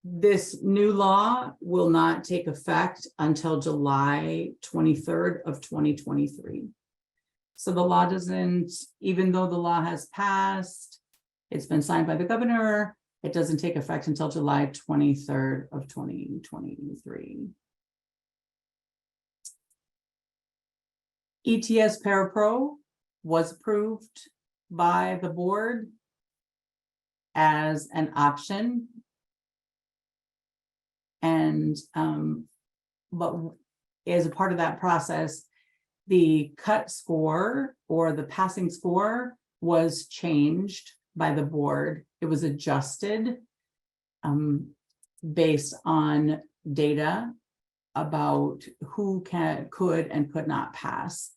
This new law will not take effect until July 23rd of 2023. So the law doesn't, even though the law has passed, it's been signed by the governor, it doesn't take effect until July 23rd of 2023. ETS Parapro was approved by the board as an option. And, but as a part of that process, the cut score or the passing score was changed by the board. It was adjusted based on data about who could and could not pass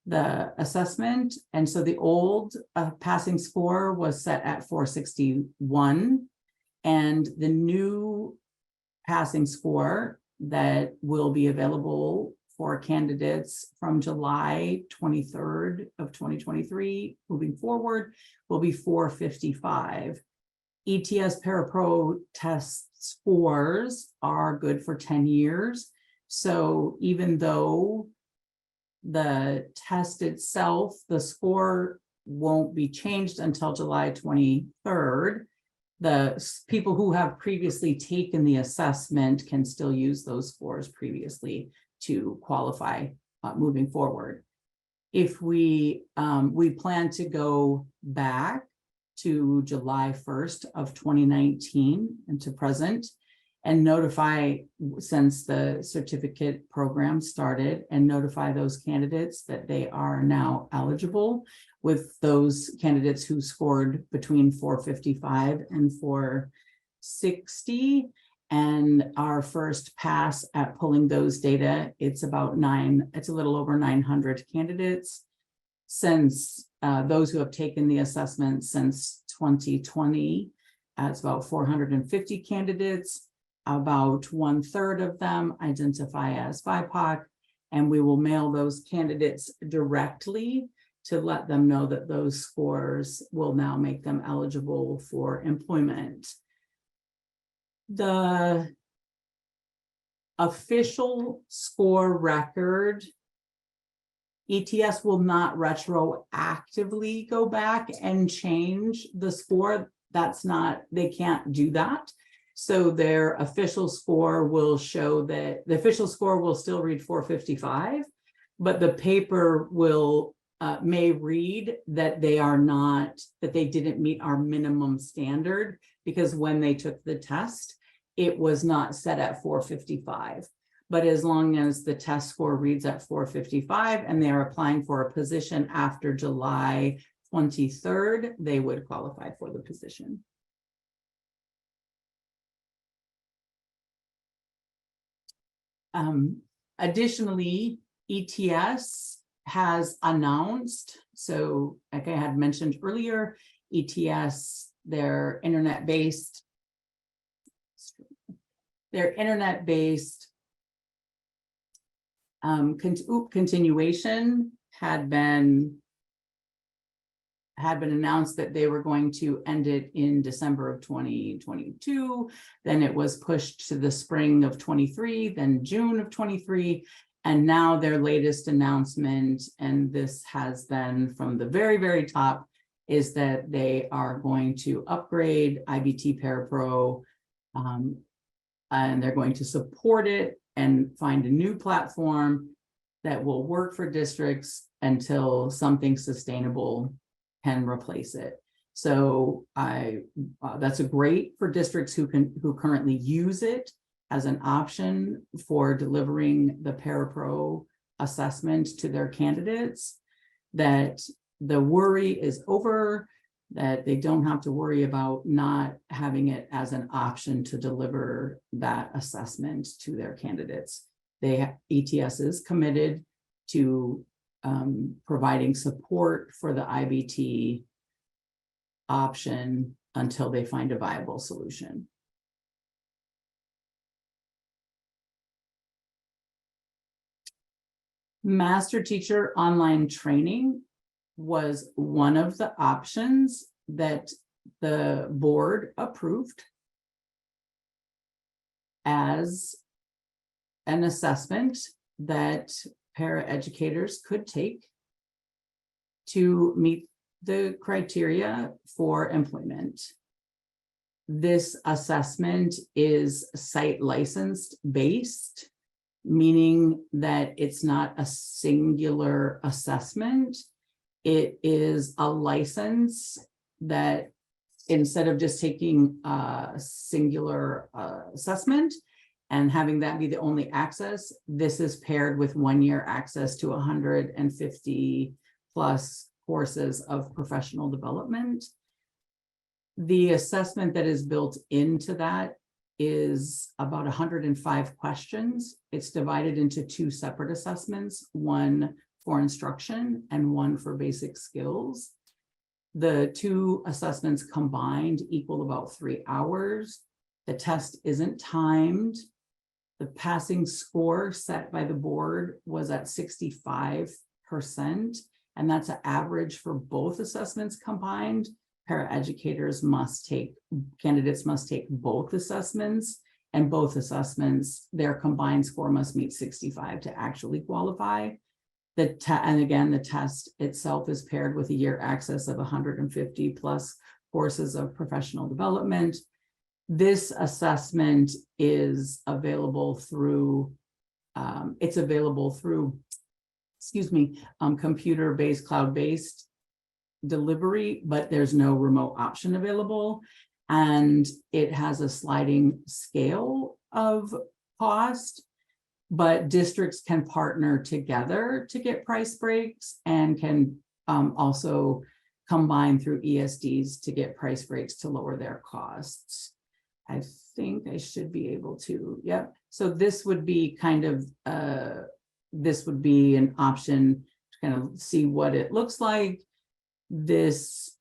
the assessment. And so the old passing score was set at 461, and the new passing score that will be available for candidates from July 23rd of 2023 moving forward will be 455. ETS Parapro test scores are good for 10 years. So even though the test itself, the score won't be changed until July 23rd, the people who have previously taken the assessment can still use those scores previously to qualify moving forward. If we plan to go back to July 1st of 2019 and to present and notify, since the certificate program started, and notify those candidates that they are now eligible, with those candidates who scored between 455 and 460. And our first pass at pulling those data, it's a little over 900 candidates. Since those who have taken the assessment since 2020, it's about 450 candidates. About 1/3 of them identify as BIPOC, and we will mail those candidates directly to let them know that those scores will now make them eligible for employment. The official score record, ETS will not retroactively go back and change the score. They can't do that. So their official score will show that the official score will still read 455, but the paper will may read that they didn't meet our minimum standard, because when they took the test, it was not set at 455. But as long as the test score reads at 455 and they are applying for a position after July 23rd, they would qualify for the position. Additionally, ETS has announced, so like I had mentioned earlier, ETS, their internet-based continuation had been announced that they were going to end it in December of 2022. Then it was pushed to the spring of 23, then June of 23. And now their latest announcement, and this has been from the very, very top, is that they are going to upgrade IBT Parapro, and they're going to support it and find a new platform that will work for districts until something sustainable can replace it. So that's a great for districts who currently use it as an option for delivering the Parapro assessment to their candidates, that the worry is over, that they don't have to worry about not having it as an option to deliver that assessment to their candidates. ETS is committed to providing support for the IBT option until they find a viable solution. Master teacher online training was one of the options that the board approved. as an assessment that paraeducators could take to meet the criteria for employment. This assessment is site licensed based, meaning that it's not a singular assessment. It is a license that instead of just taking a singular assessment and having that be the only access, this is paired with 1 year access to 150 plus courses of professional development. The assessment that is built into that is about 105 questions. It's divided into 2 separate assessments, one for instruction and one for basic skills. The 2 assessments combined equal about 3 hours. The test isn't timed. The passing score set by the board was at 65%, and that's an average for both assessments combined. Paraeducators candidates must take both assessments, and both assessments, their combined score must meet 65 to actually qualify. And again, the test itself is paired with a year access of 150 plus courses of professional development. This assessment is available through, computer-based, cloud-based delivery, but there's no remote option available. And it has a sliding scale of cost, but districts can partner together to get price breaks and can also combine through ESDs to get price breaks to lower their costs. I think I should be able to, yep. So this would be kind of, this would be an option to kind of see what it looks like. These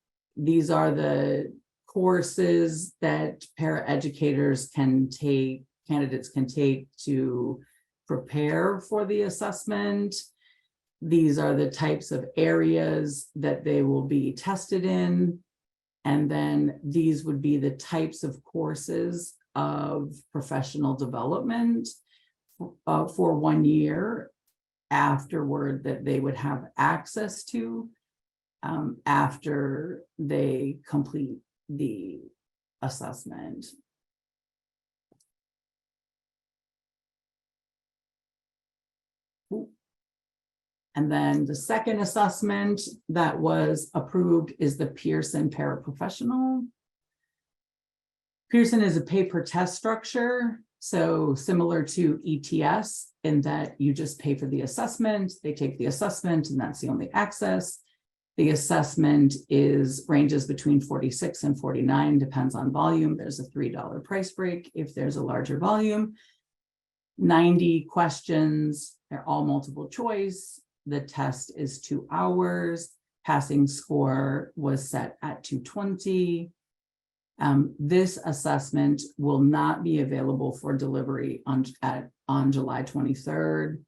are the courses that paraeducators can take, candidates can take to prepare for the assessment. These are the types of areas that they will be tested in. And then these would be the types of courses of professional development for 1 year afterward that they would have access to after they complete the assessment. And then the second assessment that was approved is the Pearson Paraprofessional. Pearson is a pay-per-test structure, so similar to ETS in that you just pay for the assessment, they take the assessment, and that's the only access. The assessment ranges between 46 and 49, depends on volume. There's a $3 price break if there's a larger volume. 90 questions, they're all multiple choice. The test is 2 hours. Passing score was set at 220. This assessment will not be available for delivery on July 23rd.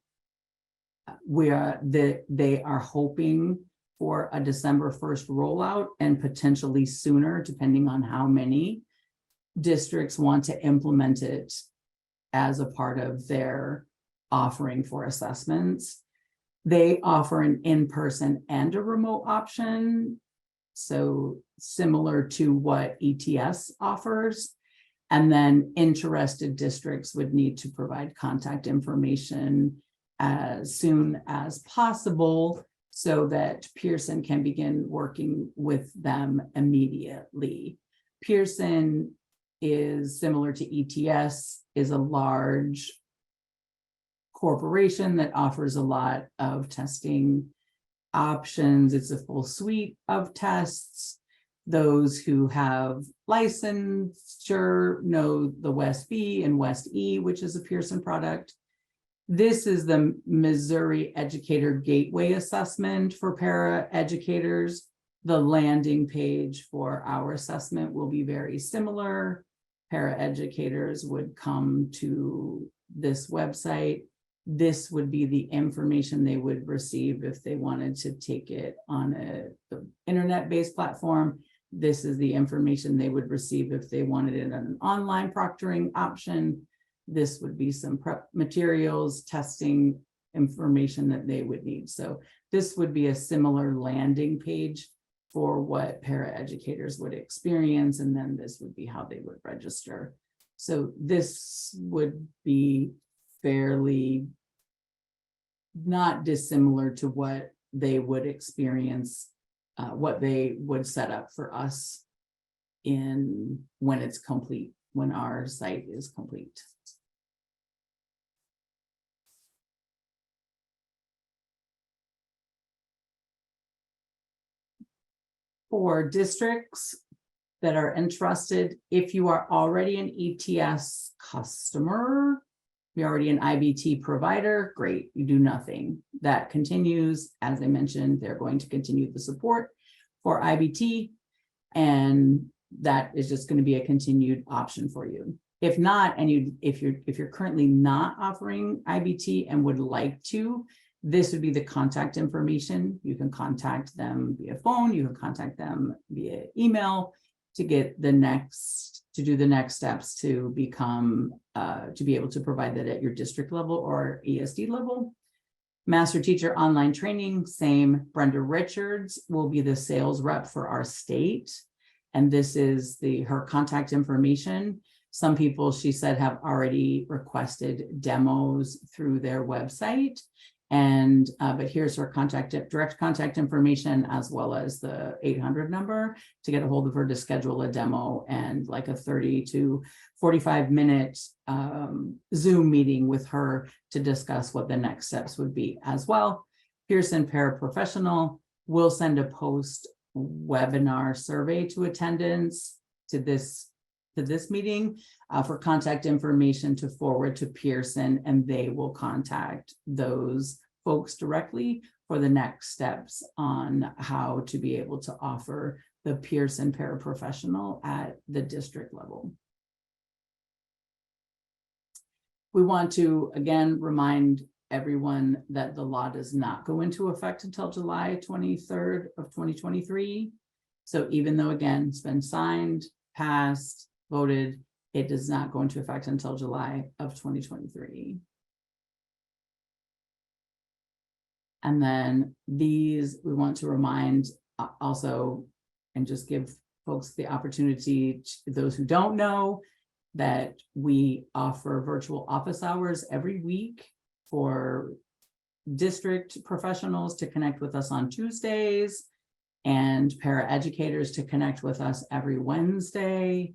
They are hoping for a December 1st rollout and potentially sooner, depending on how many districts want to implement it as a part of their offering for assessments. They offer an in-person and a remote option, so similar to what ETS offers. And then interested districts would need to provide contact information as soon as possible so that Pearson can begin working with them immediately. Pearson is similar to ETS, is a large corporation that offers a lot of testing options. It's a full suite of tests. Those who have licensure know the West B and West E, which is a Pearson product. This is the Missouri Educator Gateway Assessment for paraeducators. The landing page for our assessment will be very similar. Paraeducators would come to this website. This would be the information they would receive if they wanted to take it on an internet-based platform. This is the information they would receive if they wanted it on an online proctoring option. this would be some prep materials, testing information that they would need. So this would be a similar landing page for what paraeducators would experience, and then this would be how they would register. So this would be fairly not dissimilar to what they would experience, what they would set up for us when it's complete, when our site is complete. For districts that are interested, if you are already an ETS customer, you're already an IBT provider, great, you do nothing. That continues. As I mentioned, they're going to continue the support for IBT, and that is just going to be a continued option for you. If not, and if you're currently not offering IBT and would like to, this would be the contact information. You can contact them via phone, you can contact them via email to get the next, to do the next steps to become, to be able to provide that at your district level or ESD level. Master Teacher Online Training, same. Brenda Richards will be the sales rep for our state. And this is her contact information. Some people, she said, have already requested demos through their website. And but here's her direct contact information, as well as the 800 number to get a hold of her to schedule a demo and like a 30 to 45 minute Zoom meeting with her to discuss what the next steps would be as well. Pearson Paraprofessional will send a post webinar survey to attendance to this meeting for contact information to forward to Pearson, and they will contact those folks directly for the next steps on how to be able to offer the Pearson Paraprofessional at the district level. We want to again remind everyone that the law does not go into effect until July 23rd of 2023. So even though, again, it's been signed, passed, voted, it does not go into effect until July of 2023. And then these, we want to remind also, and just give folks the opportunity, those who don't know, that we offer virtual office hours every week for district professionals to connect with us on Tuesdays, and paraeducators to connect with us every Wednesday.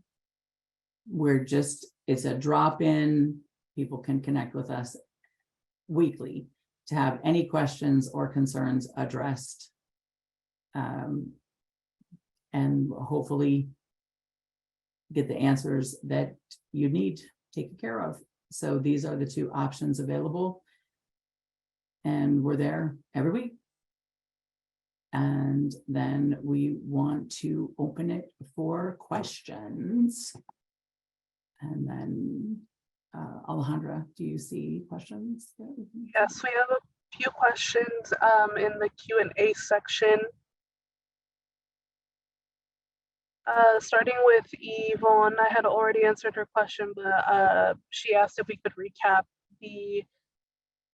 It's a drop-in. People can connect with us weekly to have any questions or concerns addressed, and hopefully get the answers that you need taken care of. So these are the two options available, and we're there every week. And then we want to open it for questions. And then Alejandra, do you see questions? Yes, we have a few questions in the Q&A section. Starting with Yvonne, I had already answered her question, but she asked if we could recap the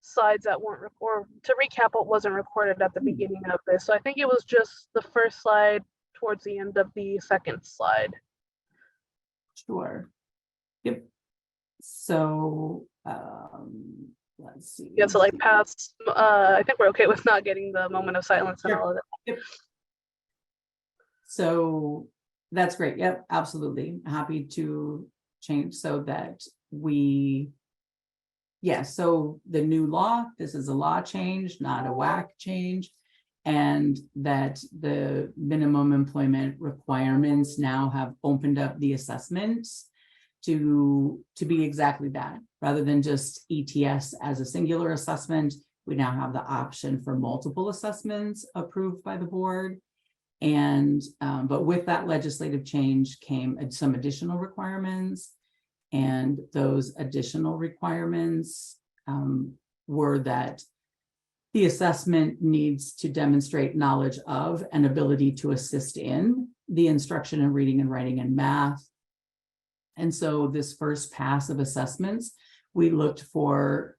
slides that weren't recorded, to recap what wasn't recorded at the beginning of this. So I think it was just the first slide towards the end of the second slide. Sure. Yep. So let's see. Yeah, so like past, I think we're okay with not getting the moment of silence and all of that. Yep. So that's great. Yep, absolutely. Happy to change so that so the new law, this is a law change, not a WAC change, and that the minimum employment requirements now have opened up the assessments to be exactly that. Rather than just ETS as a singular assessment, we now have the option for multiple assessments approved by the board. And but with that legislative change came some additional requirements, and those additional requirements were that the assessment needs to demonstrate knowledge of and ability to assist in the instruction in reading and writing and math. And so this first pass of assessments we looked for,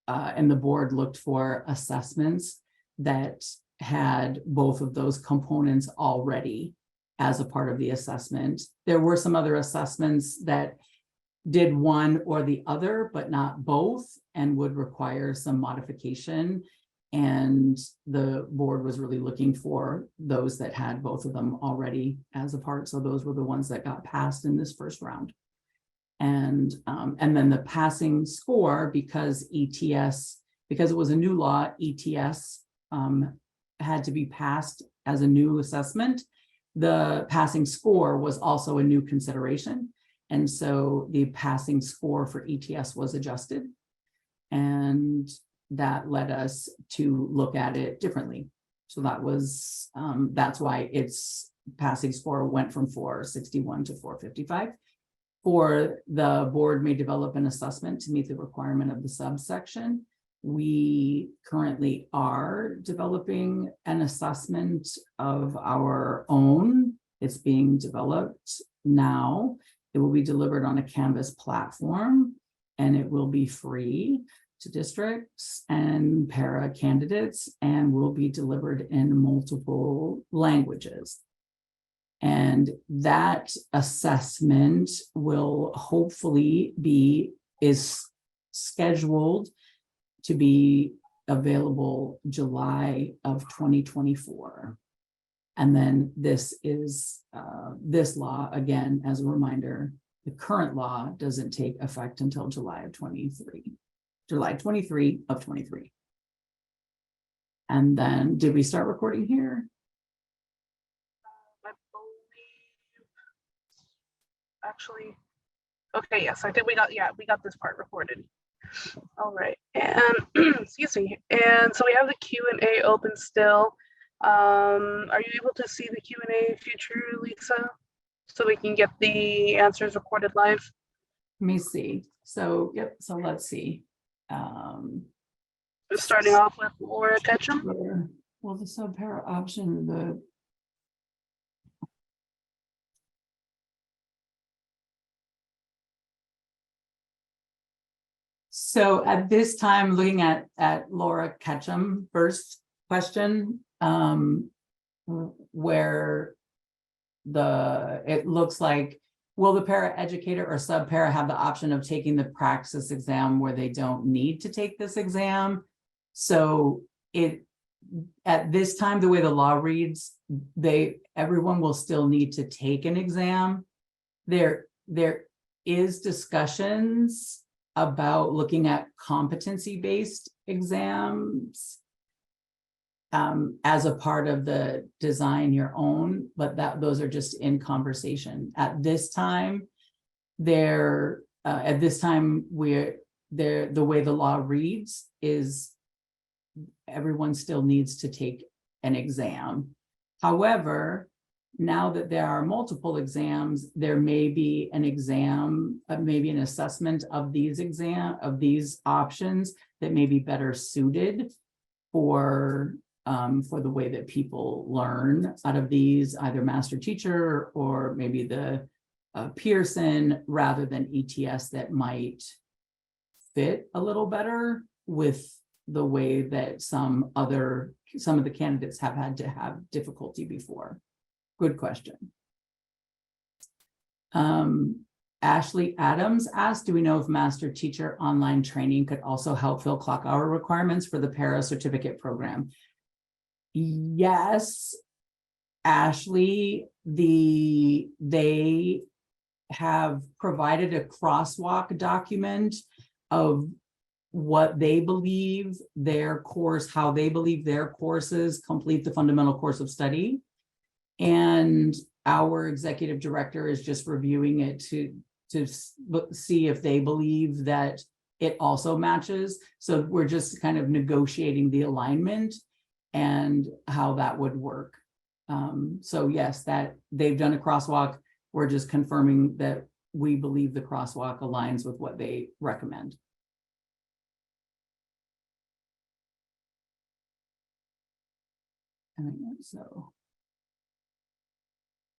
and the board looked for assessments that had both of those components already as a part of the assessment. There were some other assessments that did one or the other, but not both, and would require some modification. And the board was really looking for those that had both of them already as a part. So those were the ones that got passed in this first round. And then the passing score, because ETS, because it was a new law, ETS had to be passed as a new assessment. The passing score was also a new consideration. And so the passing score for ETS was adjusted. And that led us to look at it differently. So that was, that's why its passing score went from 461 to 455. For the board may develop an assessment to meet the requirement of the subsection. We currently are developing an assessment of our own. It's being developed now. It will be delivered on a Canvas platform, and it will be free to districts and para candidates, and will be delivered in multiple languages. And that assessment will hopefully is scheduled to be available July of 2024. And then this is this law, again, as a reminder, the current law doesn't take effect until July of 23. July 23 of 23. And then did we start recording here? I believe, actually, okay, yes, I think we got this part recorded. All right, and excuse me, and so we have the Q&A open still. Are you able to see the Q&A feature, Lisa, so we can get the answers recorded live? Let me see. So, yep, so let's see. We're starting off with Laura Ketchum. Well, the subpara option, so at this time, looking at Laura Ketchum first question, where it looks like, will the paraeducator or subpara have the option of taking the praxis exam where they don't need to take this exam? So at this time, the way the law reads, everyone will still need to take an exam. There is discussions about looking at competency-based exams as a part of the design your own, but those are just in conversation. At this time, the way the law reads is everyone still needs to take an exam. However, now that there are multiple exams, there may be an exam, maybe an assessment of these options that may be better suited for the way that people learn out of these, either master teacher or maybe the Pearson, rather than ETS, that might fit a little better with the way that some of the candidates have had to have difficulty before. Good question. Ashley Adams asked, do we know if master teacher online training could also help fill clock hour requirements for the para certificate program? Yes, Ashley, they have provided a crosswalk document of what they believe their course, how they believe their courses complete the fundamental course of study. And our executive director is just reviewing it to see if they believe that it also matches. So we're just kind of negotiating the alignment and how that would work. So yes, that they've done a crosswalk. We're just confirming that we believe the crosswalk aligns with what they recommend. So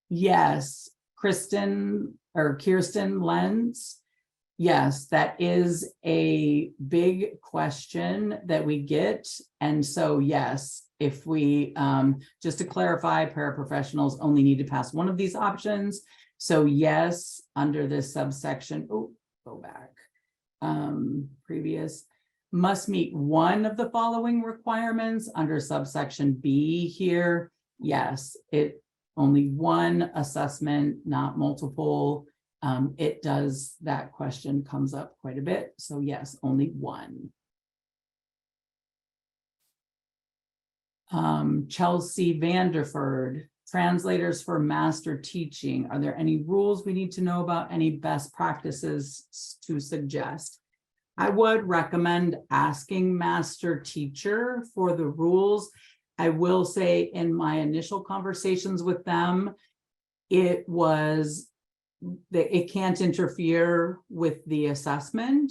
yes, Kirsten Lenz Yes, that is a big question that we get. And so, yes, if we, just to clarify, paraprofessionals only need to pass one of these options. So yes, under this subsection, oh, go back. Previous, must meet one of the following requirements under subsection B here. Yes, it only one assessment, not multiple. It does, that question comes up quite a bit. So yes, only one. Chelsea Vanderford, translators for master teaching. Are there any rules we need to know about? Any best practices to suggest? I would recommend asking master teacher for the rules. I will say in my initial conversations with them, it was that it can't interfere with the assessment.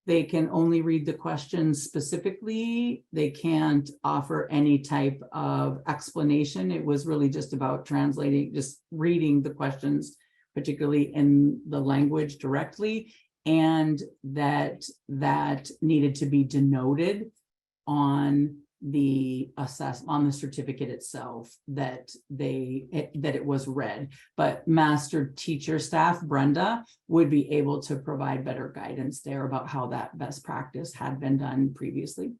They can only read the questions specifically. They can't offer any type of explanation. It was really just about translating, just reading the questions, particularly in the language directly, and that needed to be denoted on the certificate itself that it was read. But master teacher staff, Brenda, would be able to provide better guidance there about how that best practice had been done previously.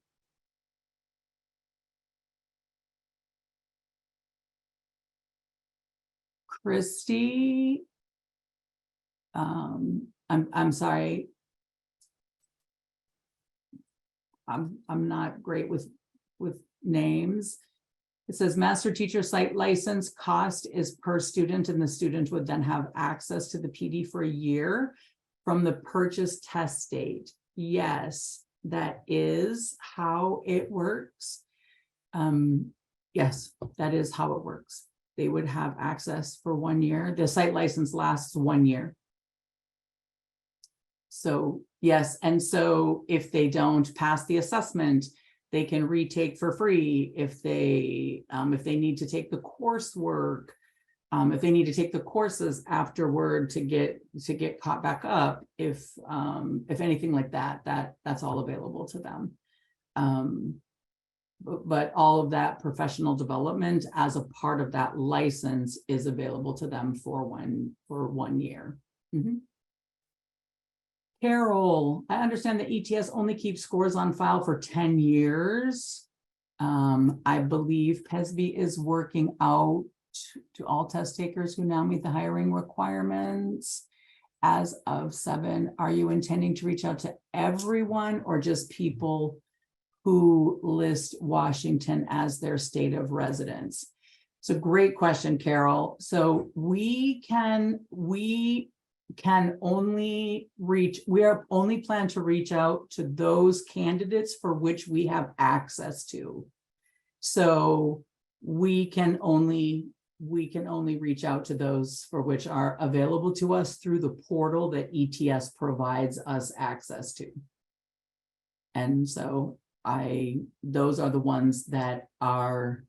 Christy, I'm sorry. I'm not great with names. It says master teacher site license cost is per student, and the student would then have access to the PD for a year from the purchase test date. Yes, that is how it works. Yes, that is how it works. They would have access for 1 year. The site license lasts 1 year. So yes, and so if they don't pass the assessment, they can retake for free. If they need to take the coursework, if they need to take the courses afterward to get caught back up, if anything like that, that's all available to them. But all of that professional development as a part of that license is available to them for 1 year. Mm-hmm. Carol, I understand that ETS only keeps scores on file for 10 years. I believe PESB is working out to all test takers who now meet the hiring requirements. As of 7, are you intending to reach out to everyone or just people who list Washington as their state of residence? It's a great question, Carol. So we are only plan to reach out to those candidates for which we have access to. So we can only reach out to those for which are available to us through the portal that ETS provides us access to. And so those are the ones that are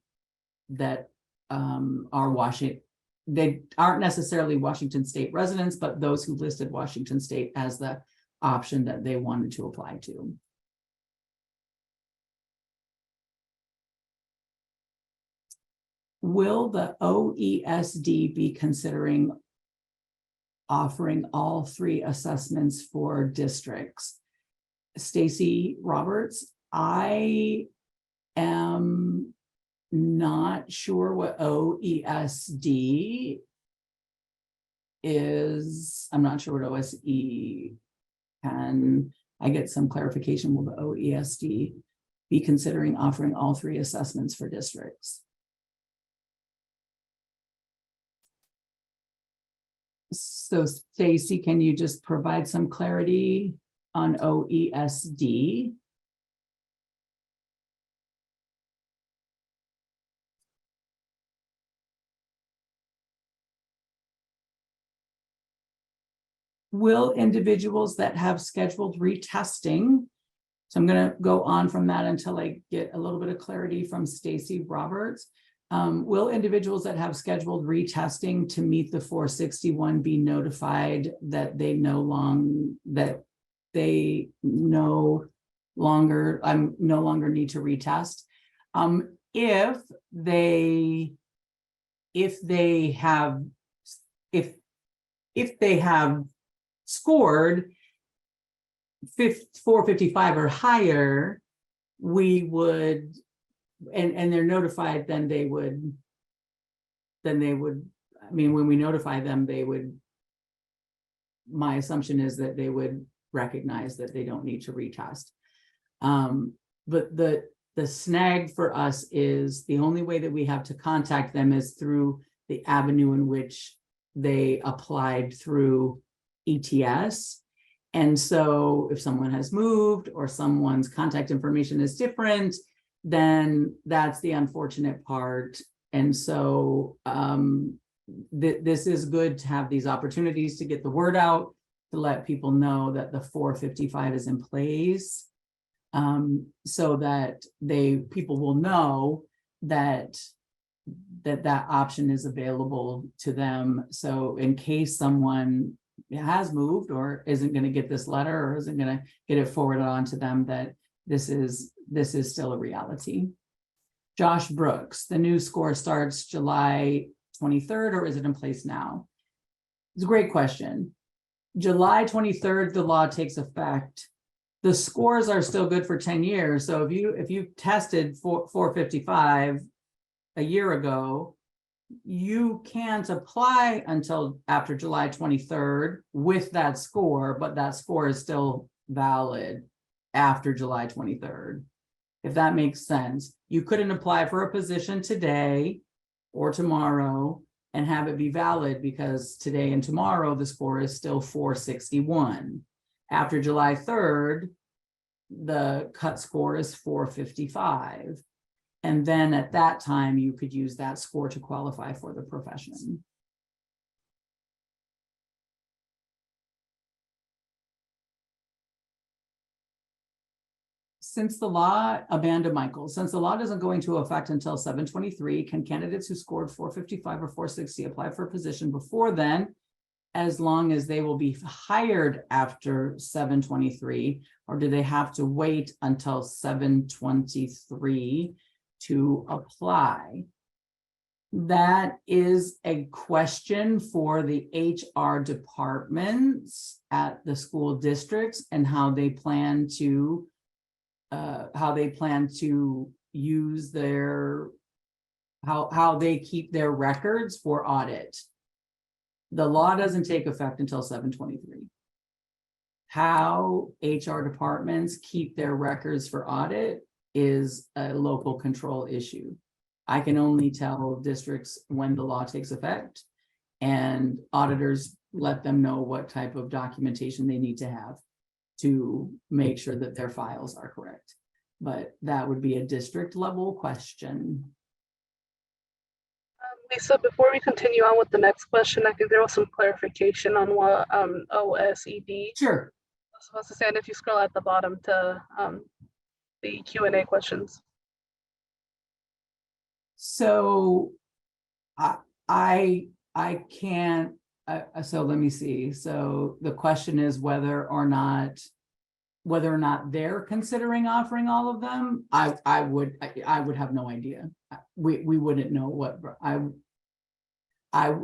Washington. They aren't necessarily Washington state residents, but those who listed Washington state as the option that they wanted to apply to. Will the OESD be considering offering all 3 assessments for districts? Stacy Roberts, I am not sure what OESD is. I'm not sure what OSE can. I get some clarification. Will the OESD be considering offering all 3 assessments for districts? So Stacy, can you just provide some clarity on OESD? Will individuals that have scheduled retesting, so I'm going to go on from that until I get a little bit of clarity from Stacy Roberts. Will individuals that have scheduled retesting to meet the 461 be notified that they no longer need to retest? If they have scored 455 or higher, we would, and they're notified, then they would, I mean, when we notify them, they would, my assumption is that they would recognize that they don't need to retest. But the snag for us is the only way that we have to contact them is through the avenue in which they applied through ETS. And so if someone has moved or someone's contact information is different, then that's the unfortunate part. And so this is good to have these opportunities to get the word out, to let people know that the 455 is in place, so that people will know that option is available to them. So in case someone has moved or isn't going to get this letter or isn't going to get it forwarded on to them, that this is still a reality. Josh Brooks, the new score starts July 23rd, or is it in place now? It's a great question. July 23rd, the law takes effect. The scores are still good for 10 years. So if you tested 455 a year ago, you can't apply until after July 23rd with that score, but that score is still valid after July 23rd, if that makes sense. You couldn't apply for a position today or tomorrow and have it be valid, because today and tomorrow the score is still 461. After July 3rd, the cut score is 455. And then at that time, you could use that score to qualify for the profession. Since the law, Amanda Michaels, since the law doesn't go into effect until 7/23, can candidates who scored 455 or 460 apply for a position before then, as long as they will be hired after 7/23, or do they have to wait until 7/23 to apply? That is a question for the HR departments at the school districts and how they plan to use their, how they keep their records for audit. The law doesn't take effect until 7/23. How HR departments keep their records for audit is a local control issue. I can only tell districts when the law takes effect, and auditors let them know what type of documentation they need to have to make sure that their files are correct. But that would be a district level question. Lisa, before we continue on with the next question, I think there was some clarification on what OSED Sure. was supposed to say, and if you scroll at the bottom to the Q&A questions. So I can't, so let me see. So the question is whether or not they're considering offering all of them. I would have no idea. We wouldn't know what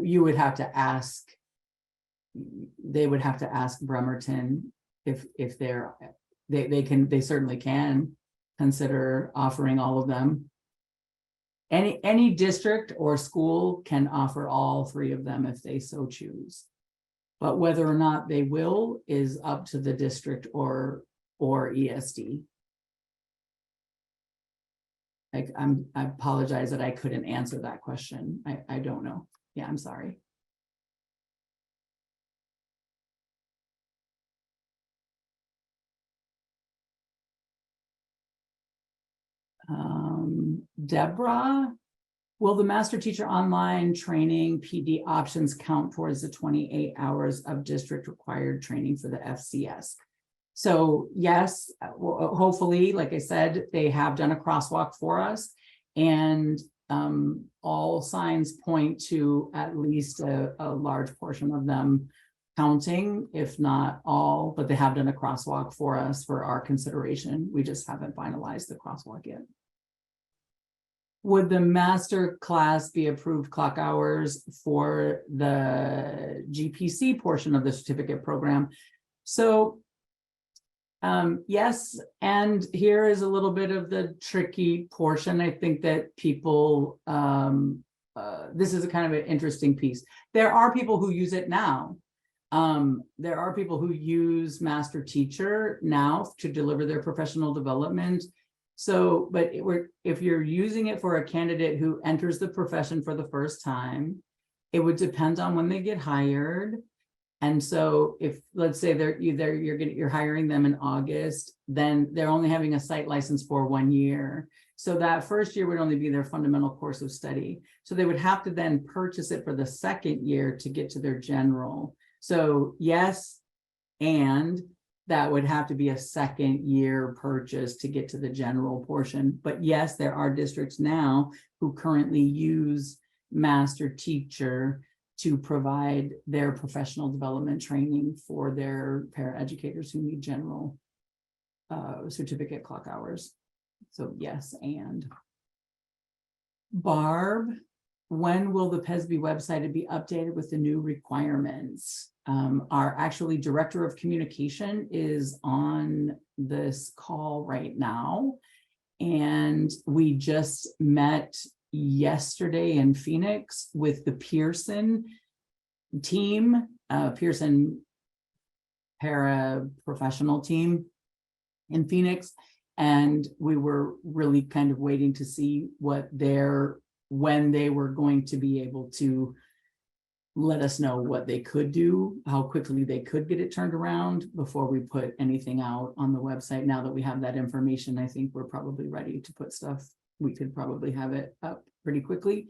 you would have to ask. They would have to ask Bremerton if they certainly can consider offering all of them. Any district or school can offer all three of them if they so choose. But whether or not they will is up to the district or ESD. Like I apologize that I couldn't answer that question. I don't know. Yeah, I'm sorry. Deborah, will the master teacher online training PD options count towards the 28 hours of district required training for the FCS? So yes, hopefully, like I said, they have done a crosswalk for us. And all signs point to at least a large portion of them counting, if not all, but they have done a crosswalk for us for our consideration. We just haven't finalized the crosswalk yet. Would the master class be approved clock hours for the GPC portion of the certificate program? So yes, and here is a little bit of the tricky portion. I think that people, this is a kind of an interesting piece. There are people who use it now. There are people who use Master Teacher now to deliver their professional development. So, but if you're using it for a candidate who enters the profession for the first time, it would depend on when they get hired. And so if, let's say you're hiring them in August, then they're only having a site license for 1 year. So that first year would only be their fundamental course of study. So they would have to then purchase it for the second year to get to their general. So yes, and that would have to be a second year purchase to get to the general portion. But yes, there are districts now who currently use Master Teacher to provide their professional development training for their paraeducators who need general certificate clock hours. So yes, and. Barb, when will the PESB website be updated with the new requirements? Our actually director of communication is on this call right now. And we just met yesterday in Phoenix with the Pearson team, Pearson paraprofessional team in Phoenix. And we were really kind of waiting to see when they were going to be able to let us know what they could do, how quickly they could get it turned around before we put anything out on the website. Now that we have that information, I think we're probably ready to put stuff. We could probably have it up pretty quickly,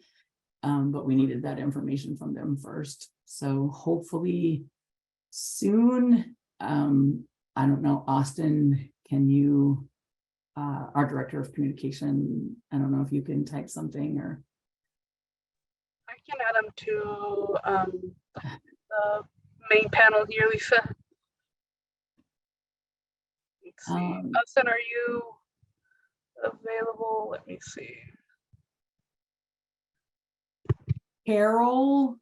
but we needed that information from them first. So hopefully soon. I don't know, Austin, can you, our director of communication, I don't know if you can type something or. I can add them to the main panel here, Lisa. Let's see. Austin, are you available? Let me see. Carol,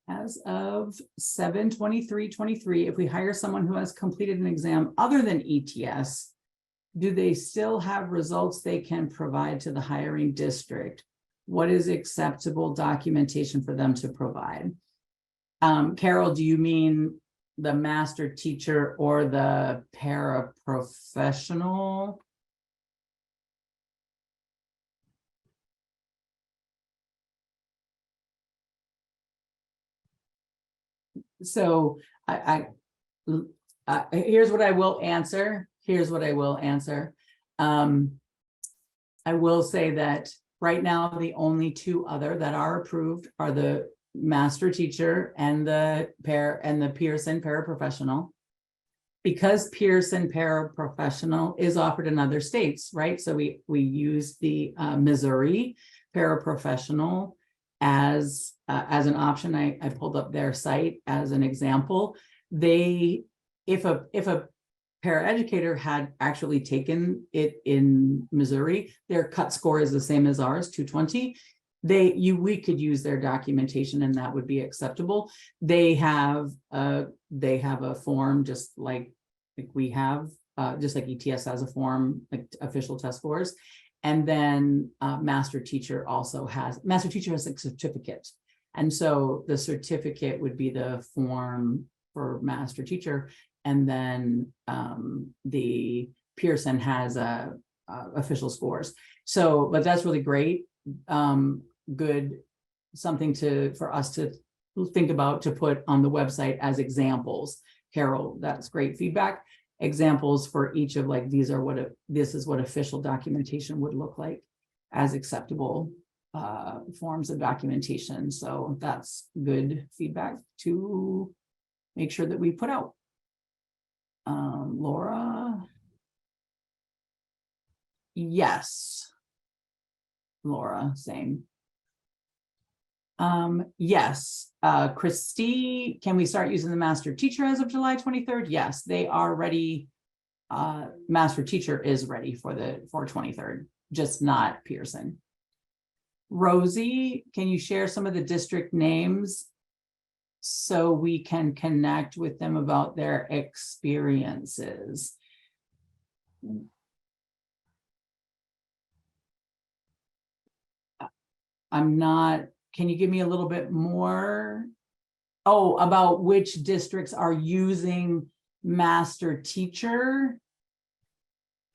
as of 7/23/23, if we hire someone who has completed an exam other than ETS, do they still have results they can provide to the hiring district? What is acceptable documentation for them to provide? Carol, do you mean the Master Teacher or the paraprofessional? So here's what I will answer. I will say that right now, the only two other that are approved are the Master Teacher and the Pearson paraprofessional. Because Pearson paraprofessional is offered in other states, right? So we use the Missouri paraprofessional as an option. I pulled up their site as an example. If a paraeducator had actually taken it in Missouri, their cut score is the same as ours, 220. We could use their documentation and that would be acceptable. They have a form just like we have, just like ETS has a form, like official test scores. And then Master Teacher has a certificate. And so the certificate would be the form for Master Teacher. And then the Pearson has official scores. So, but that's really great. Good, something for us to think about to put on the website as examples. Carol, that's great feedback. Examples for each of like, this is what official documentation would look like as acceptable forms of documentation. So that's good feedback to make sure that we put out. Laura. Yes. Laura, same. Yes, Christy, can we start using the master teacher as of July 23rd? Yes, they are ready. Master teacher is ready for 23rd, just not Pearson. Rosie, can you share some of the district names so we can connect with them about their experiences? I'm not, can you give me a little bit more? Oh, about which districts are using master teacher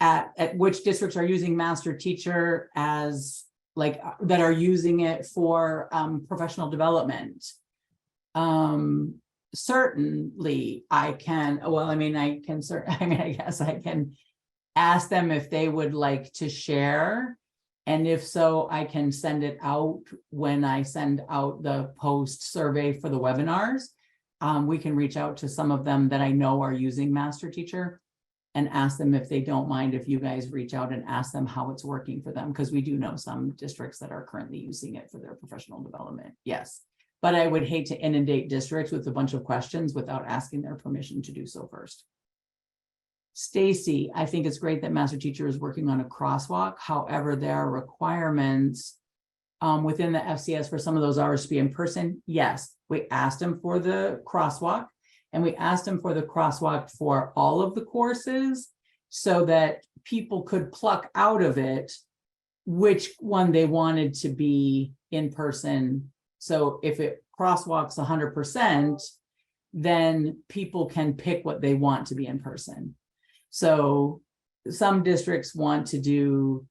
at which districts are using master teacher as like that are using it for professional development. Certainly I can, well, I mean, I guess I can ask them if they would like to share. And if so, I can send it out when I send out the post survey for the webinars. We can reach out to some of them that I know are using master teacher and ask them if they don't mind if you guys reach out and ask them how it's working for them, because we do know some districts that are currently using it for their professional development. Yes, but I would hate to inundate districts with a bunch of questions without asking their permission to do so first. Stacy, I think it's great that master teacher is working on a crosswalk. However, there are requirements within the FCS for some of those hours to be in person. Yes, we asked them for the crosswalk, and we asked them for the crosswalk for all of the courses so that people could pluck out of it which one they wanted to be in person. So if it crosswalks 100%, then people can pick what they want to be in person. So some districts want to do,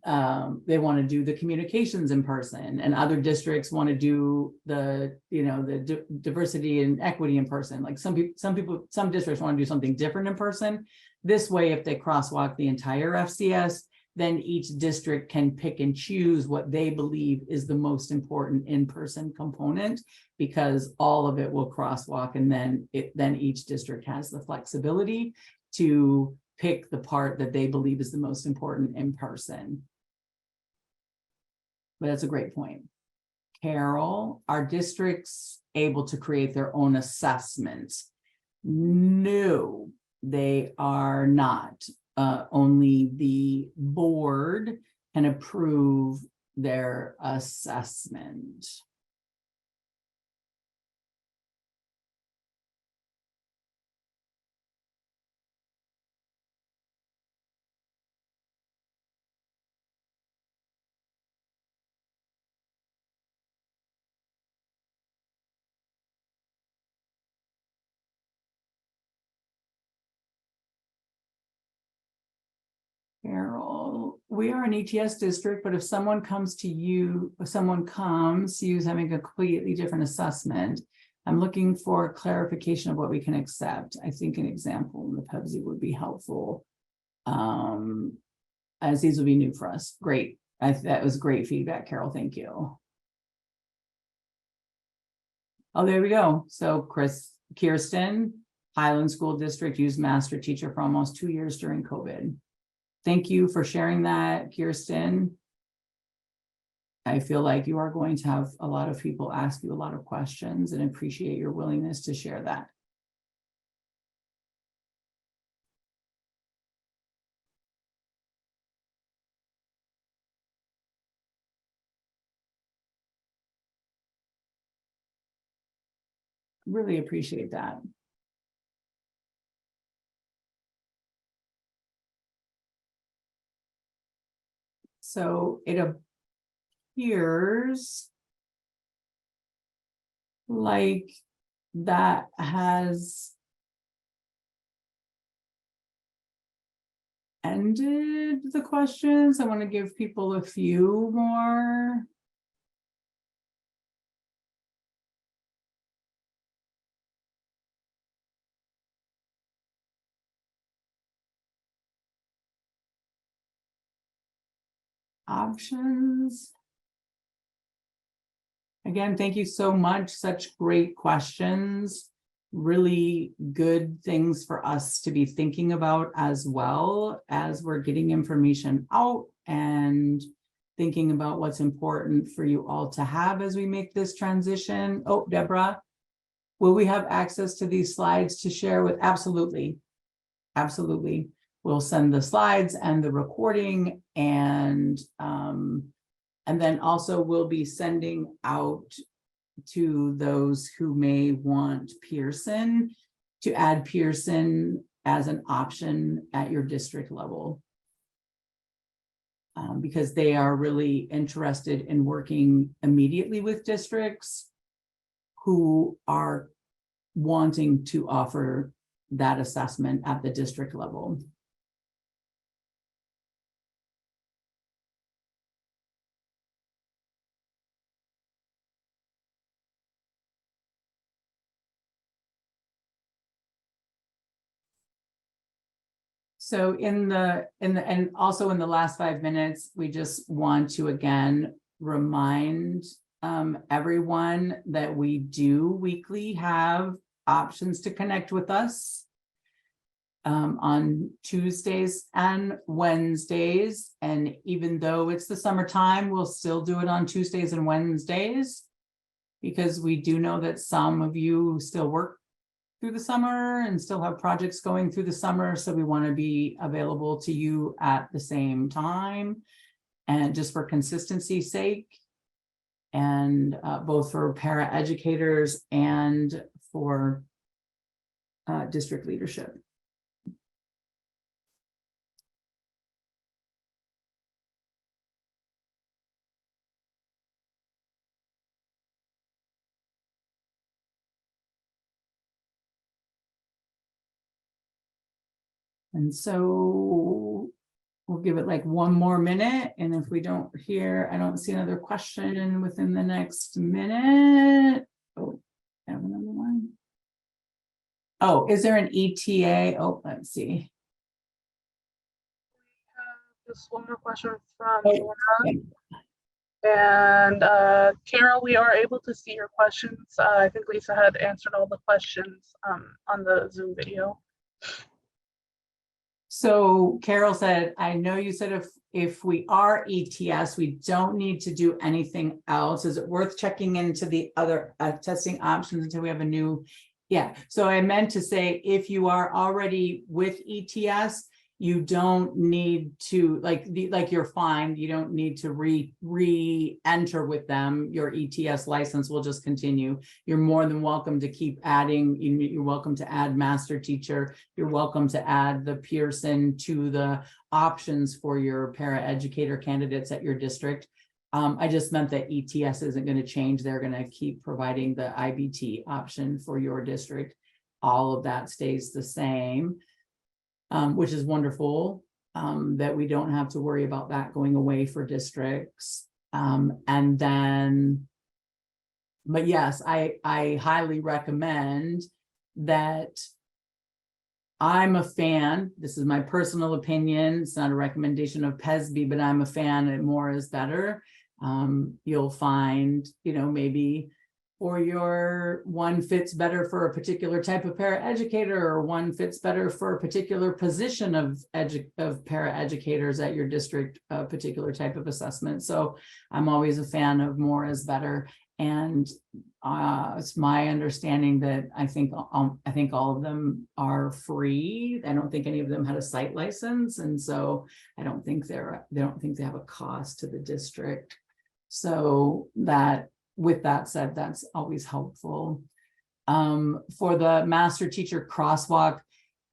they want to do the communications in person, and other districts want to do the, the diversity and equity in person. Like some districts want to do something different in person. This way, if they crosswalk the entire FCS, then each district can pick and choose what they believe is the most important in-person component, because all of it will crosswalk, and then each district has the flexibility to pick the part that they believe is the most important in person. But that's a great point. Carol, are districts able to create their own assessments? No, they are not. Only the board can approve their assessment. Carol, we are an ETS district, but if someone comes to you, if someone comes to you having a completely different assessment, I'm looking for clarification of what we can accept. I think an example in the PEBSI would be helpful, as these will be new for us. Great. That was great feedback, Carol. Thank you. Oh, there we go. So Kirsten, Highland School District used master teacher for almost 2 years during COVID. Thank you for sharing that, Kirsten. I feel like you are going to have a lot of people ask you a lot of questions, and appreciate your willingness to share that. Really appreciate that. So it appears like that has ended the questions. I want to give people a few more. Options. Again, thank you so much. Such great questions. Really good things for us to be thinking about as well as we're getting information out and thinking about what's important for you all to have as we make this transition. Oh, Deborah, will we have access to these slides to share with? Absolutely. Absolutely. We'll send the slides and the recording, and then also we'll be sending out to those who may want Pearson to add Pearson as an option at your district level. Because they are really interested in working immediately with districts who are wanting to offer that assessment at the district level. So and also in the last 5 minutes, we just want to again remind everyone that we do weekly have options to connect with us on Tuesdays and Wednesdays. And even though it's the summertime, we'll still do it on Tuesdays and Wednesdays, because we do know that some of you still work through the summer and still have projects going through the summer. So we want to be available to you at the same time, and just for consistency's sake, and both for paraeducators and for district leadership. And so we'll give it like 1 more minute. And if we don't hear, I don't see another question within the next minute. Oh, I have another one. Oh, is there an ETA? Oh, let's see. Just one more question from Oh, Laura. And Carol, we are able to see your questions. I think Lisa had answered all the questions on the Zoom video. So Carol said, I know you said if we are ETS, we don't need to do anything else. Is it worth checking into the other testing options until we have a new? Yeah, so I meant to say, if you are already with ETS, you don't need to, like you're fine. You don't need to re-enter with them. Your ETS license will just continue. You're more than welcome to keep adding. You're welcome to add master teacher. You're welcome to add the Pearson to the options for your paraeducator candidates at your district. I just meant that ETS isn't going to change. They're going to keep providing the IBT option for your district. All of that stays the same. Which is wonderful, that we don't have to worry about that going away for districts. And then, but yes, I highly recommend that. I'm a fan, this is my personal opinion, it's not a recommendation of PESB, but I'm a fan that more is better. You'll find, maybe or your one fits better for a particular type of paraeducator, or one fits better for a particular position of paraeducators at your district, a particular type of assessment. So I'm always a fan of more is better. And it's my understanding that I think all of them are free. I don't think any of them had a site license. And so I don't think they have a cost to the district. So that, with that said, that's always helpful. For the master teacher crosswalk,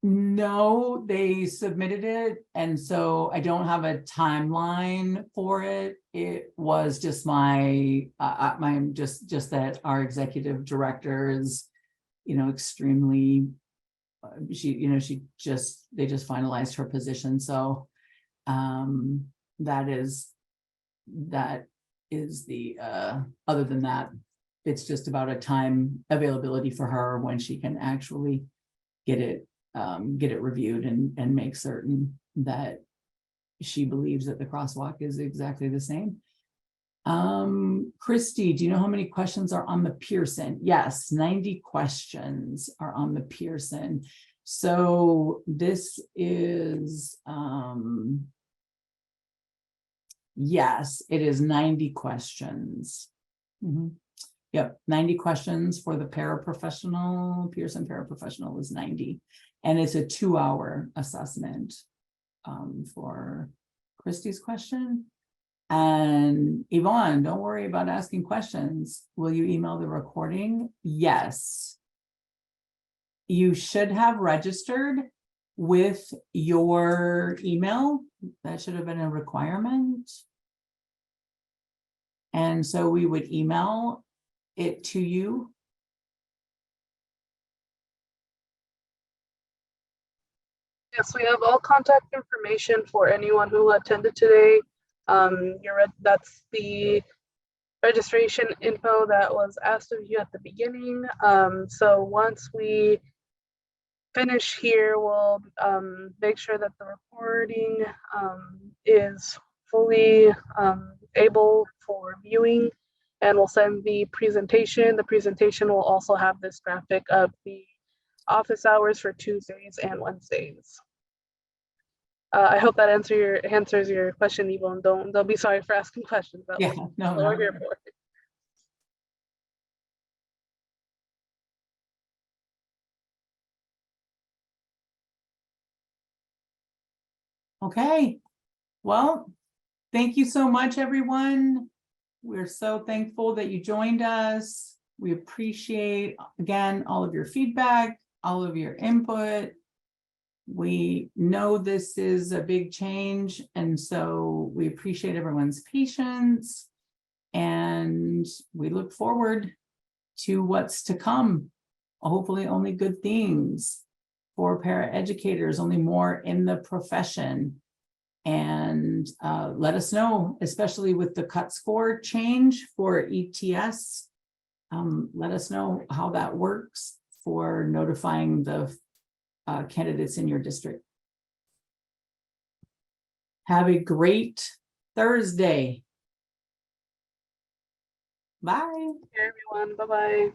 no, they submitted it, and so I don't have a timeline for it. It was just just that our executive director is, extremely. They just finalized her position, so that is the other than that, it's just about a time availability for her when she can actually get it reviewed and make certain that she believes that the crosswalk is exactly the same. Christy, do you know how many questions are on the Pearson? Yes, 90 questions are on the Pearson. So this is Yes, it is 90 questions. Yep, 90 questions for the paraprofessional. Pearson paraprofessional is 90. And it's a 2-hour assessment for Christy's question. And Yvonne, don't worry about asking questions. Will you email the recording? Yes. You should have registered with your email. That should have been a requirement. And so we would email it to you. Yes, we have all contact information for anyone who attended today. That's the registration info that was asked of you at the beginning. So once we finish here, we'll make sure that the recording is fully able for viewing, and we'll send the presentation. The presentation will also have this graphic of the office hours for Tuesdays and Wednesdays. I hope that answers your question, Yvonne. Don't be sorry for asking questions. Yeah, no, we're here for. Okay. Well, thank you so much, everyone. We're so thankful that you joined us. We appreciate, again, all of your feedback, all of your input. We know this is a big change, and so we appreciate everyone's patience, and we look forward to what's to come. Hopefully only good things for paraeducators, only more in the profession. And let us know, especially with the cut score change for ETS. Let us know how that works for notifying the candidates in your district. Have a great Thursday. Bye. Hey, everyone. Bye-bye.